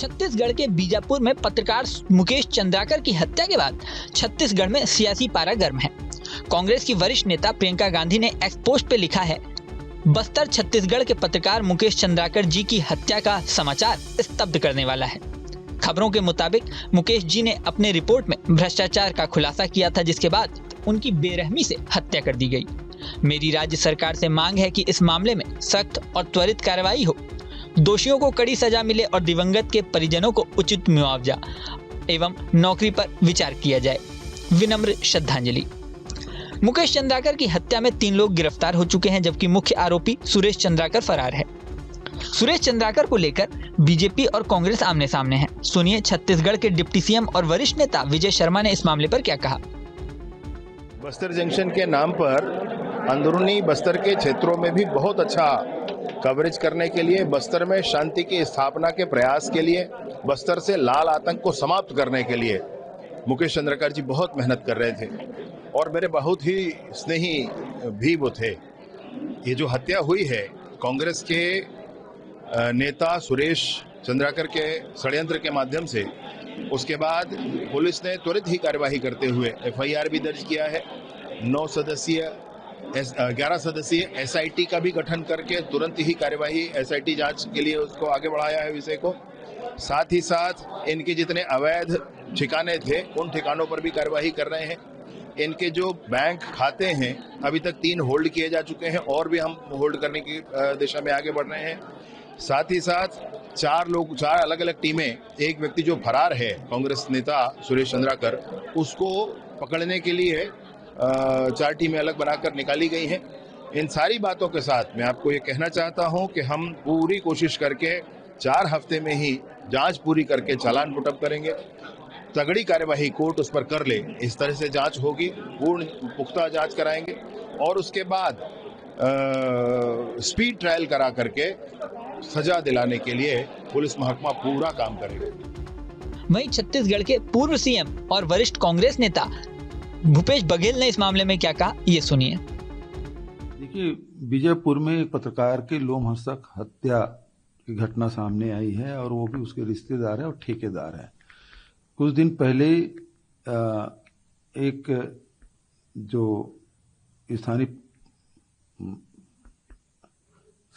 छत्तीसगढ़ के बीजापुर में पत्रकार मुकेश चंद्राकर की हत्या के बाद छत्तीसगढ़ में सियासी पारा गर्म है। कांग्रेस की वरिष्ठ नेता प्रियंका गांधी ने एक्स पोस्ट पे लिखा है, बस्तर छत्तीसगढ़ के पत्रकार मुकेश चंद्राकर जी की हत्या का समाचार स्तब्ध करने वाला है। खबरों के मुताबिक मुकेश जी ने अपने रिपोर्ट में भ्रष्टाचार का खुलासा किया था, जिसके बाद उनकी बेरहमी से हत्या कर दी गई। मेरी राज्य सरकार से मांग है कि इस मामले में सख्त और त्वरित कार्रवाई हो, दोषियों को कड़ी सजा मिले और दिवंगत के परिजनों को उचित मुआवजा एवं नौकरी पर विचार किया जाए। विनम्र श्रद्धांजलि। मुकेश चंद्राकर की हत्या में 3 लोग गिरफ्तार हो चुके हैं, जबकि मुख्य आरोपी सुरेश चंद्राकर फरार है। सुरेश चंद्राकर को लेकर बीजेपी और कांग्रेस आमने सामने है। सुनिए छत्तीसगढ़ के डिप्टी सीएम और वरिष्ठ नेता विजय शर्मा ने इस मामले पर क्या कहा। बस्तर जंक्शन के नाम पर अंदरूनी बस्तर के क्षेत्रों में भी बहुत अच्छा कवरेज करने के लिए, बस्तर में शांति की स्थापना के प्रयास के लिए, बस्तर से लाल आतंक को समाप्त करने के लिए मुकेश चंद्राकर जी बहुत मेहनत कर रहे थे और मेरे बहुत ही स्नेही भी वो थे। ये जो हत्या हुई है कांग्रेस के नेता सुरेश चंद्राकर के षड्यंत्र के माध्यम से, उसके बाद पुलिस ने त्वरित ही कार्यवाही करते हुए एफआईआर भी दर्ज किया है। 11 सदस्यीय एसआईटी का भी गठन करके तुरंत ही कार्यवाही एसआईटी जांच के लिए उसको आगे बढ़ाया है विषय को। साथ ही साथ इनके जितने अवैध ठिकाने थे उन ठिकानों पर भी कार्यवाही कर रहे हैं। इनके जो बैंक खाते हैं अभी तक 3 होल्ड किए जा चुके हैं और भी हम होल्ड करने की दिशा में आगे बढ़ रहे हैं। साथ ही साथ 4 अलग अलग टीमें, एक व्यक्ति जो फरार है कांग्रेस नेता सुरेश चंद्राकर, उसको पकड़ने के लिए 4 टीमें अलग बनाकर निकाली गई हैं। इन सारी बातों के साथ मैं आपको ये कहना चाहता हूं कि हम पूरी कोशिश करके 4 हफ्ते में ही जांच पूरी करके चालान पुटअप करेंगे। तगड़ी कार्यवाही कोर्ट उस पर कर ले, इस तरह से जांच होगी, पूर्ण पुख्ता जांच कराएंगे और उसके बाद स्पीड ट्रायल करा करके सजा दिलाने के लिए पुलिस महकमा पूरा काम करेगा। वहीं छत्तीसगढ़ के पूर्व सीएम और वरिष्ठ कांग्रेस नेता भूपेश बघेल ने इस मामले में क्या कहा, ये सुनिए। देखिए, बीजापुर में एक पत्रकार के लोमहर्षक हत्या की घटना सामने आई है और वो भी उसके रिश्तेदार है और ठेकेदार है। कुछ दिन पहले एक जो स्थानीय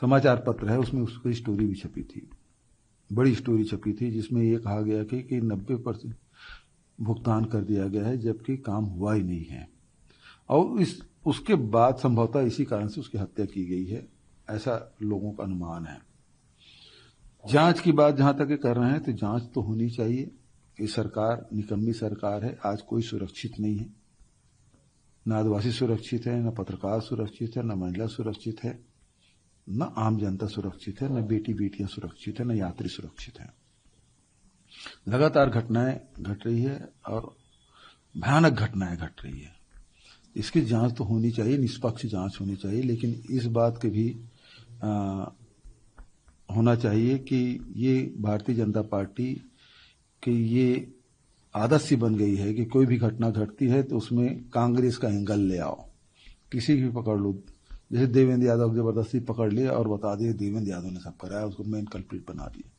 समाचार पत्र है उसमें उसकी स्टोरी भी छपी थी, बड़ी स्टोरी छपी थी, जिसमें ये कहा गया कि 90% भुगतान कर दिया गया है, जबकि काम हुआ ही नहीं है और उसके बाद संभवतः इसी कारण से उसकी हत्या की गई है, ऐसा लोगों का अनुमान है। जांच की बात जहां तक कर रहे हैं तो जांच तो होनी चाहिए। ये सरकार निकम्मी सरकार है, आज कोई सुरक्षित नहीं है, न आदिवासी सुरक्षित है, न पत्रकार सुरक्षित है, न महिला सुरक्षित है, न आम जनता सुरक्षित है, न बेटियां सुरक्षित है, न यात्री सुरक्षित है। लगातार घटनाएं घट रही है और भयानक घटनाएं घट रही है। इसकी जांच तो होनी चाहिए, निष्पक्ष जांच होनी चाहिए, लेकिन इस बात के भी होना चाहिए कि ये भारतीय जनता पार्टी की ये आदत सी बन गई है कि कोई भी घटना घटती है तो उसमें कांग्रेस का एंगल ले आओ, किसी भी पकड़ लो। जैसे देवेंद्र यादव को जबरदस्ती पकड़ लिया और बता दिए देवेंद्र यादव ने सब कराया, उसको मेन कल्प्रिट बना दिया,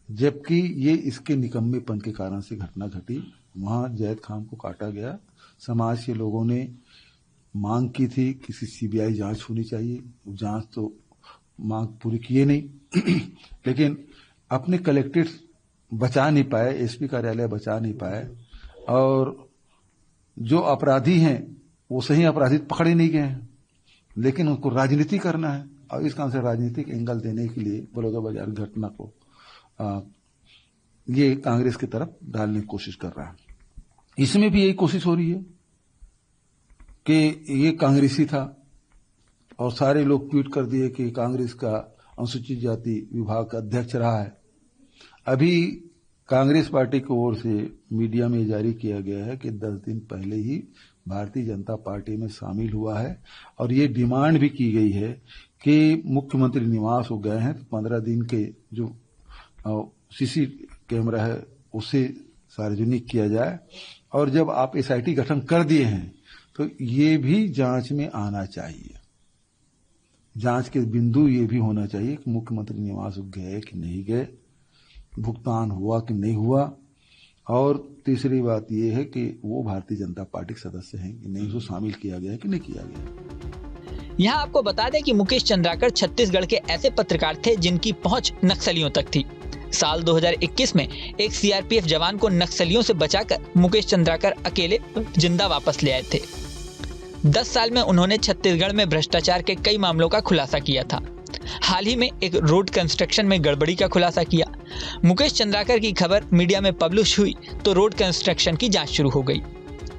जबकि ये इसके निकम्मेपन के कारण से घटना घटी। वहां जैद खान को काटा गया। समाज के लोगों ने मांग की थी किसी सीबीआई जांच होनी चाहिए, जांच तो मांग पूरी किए नहीं लेकिन अपने कलेक्टेड बचा नहीं पाए, एसपी कार्यालय बचा नहीं पाए और जो अपराधी हैं वो सही अपराधी पकड़े नहीं गए हैं, लेकिन उनको राजनीति करना है और इस कारण से राजनीतिक एंगल देने के लिए बलौदाबाजार घटना को ये कांग्रेस की तरफ डालने की कोशिश कर रहा है। इसमें भी यही कोशिश हो रही है कि ये कांग्रेसी था और सारे लोग ट्वीट कर दिए कि कांग्रेस का अनुसूचित जाति विभाग का अध्यक्ष रहा है। अभी कांग्रेस पार्टी की ओर से मीडिया में जारी किया गया है कि 10 दिन पहले ही भारतीय जनता पार्टी में शामिल हुआ है और ये डिमांड भी की गई है कि मुख्यमंत्री निवास हो गए हैं तो 15 दिन के जो सीसी कैमरा है उसे सार्वजनिक किया जाए और जब आप एसआईटी गठन कर दिए हैं तो ये भी जांच में आना चाहिए। जांच के बिंदु ये भी होना चाहिए कि मुख्यमंत्री निवास गए कि नहीं गए, भुगतान हुआ कि नहीं हुआ, और तीसरी बात यह है कि वो भारतीय जनता पार्टी के सदस्य हैं कि नहीं, उसको शामिल किया गया है कि नहीं किया गया। यहाँ आपको बता दें कि मुकेश चंद्राकर छत्तीसगढ़ के ऐसे पत्रकार थे जिनकी पहुंच नक्सलियों तक थी। साल 2021 में एक सीआरपीएफ जवान को नक्सलियों से बचाकर मुकेश चंद्राकर अकेले जिंदा वापस ले आए थे। 10 साल में उन्होंने छत्तीसगढ़ में भ्रष्टाचार के कई मामलों का खुलासा किया था। हाल ही में एक रोड कंस्ट्रक्शन में गड़बड़ी का खुलासा किया। मुकेश चंद्राकर की खबर मीडिया में पब्लिश हुई तो रोड कंस्ट्रक्शन की जांच शुरू हो गई।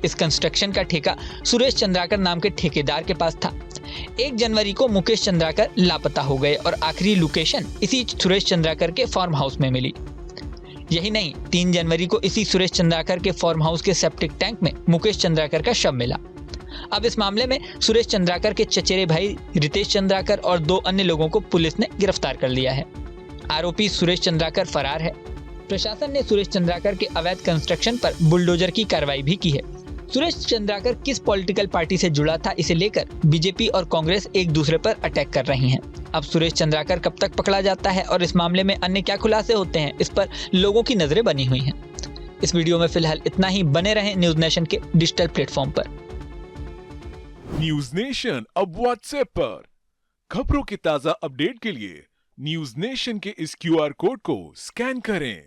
इस कंस्ट्रक्शन का ठेका सुरेश चंद्राकर नाम के ठेकेदार के पास था। 1 जनवरी को मुकेश चंद्राकर लापता हो गए और आखिरी लोकेशन इसी सुरेश चंद्राकर के फार्म हाउस में मिली। यही नहीं, 3 जनवरी को इसी सुरेश चंद्राकर के फार्म हाउस के सेप्टिक टैंक में मुकेश चंद्राकर का शव मिला। अब इस मामले में सुरेश चंद्राकर के चचेरे भाई रितेश चंद्राकर और 2 अन्य लोगों को पुलिस ने गिरफ्तार कर लिया है। आरोपी सुरेश चंद्राकर फरार है। प्रशासन ने सुरेश चंद्राकर के अवैध कंस्ट्रक्शन पर बुलडोजर की कार्रवाई भी की है। सुरेश चंद्राकर किस पॉलिटिकल पार्टी से जुड़ा था, इसे लेकर बीजेपी और कांग्रेस एक दूसरे पर अटैक कर रही हैं। अब सुरेश चंद्राकर कब तक पकड़ा जाता है और इस मामले में अन्य क्या खुलासे होते हैं, इस पर लोगों की नजरें बनी हुई हैं। इस वीडियो में फिलहाल इतना ही। बने रहें न्यूज नेशन के डिजिटल प्लेटफॉर्म पर। न्यूज नेशन अब व्हाट्सएप पर खबरों की ताजा अपडेट के लिए न्यूज नेशन के इस QR कोड को स्कैन करें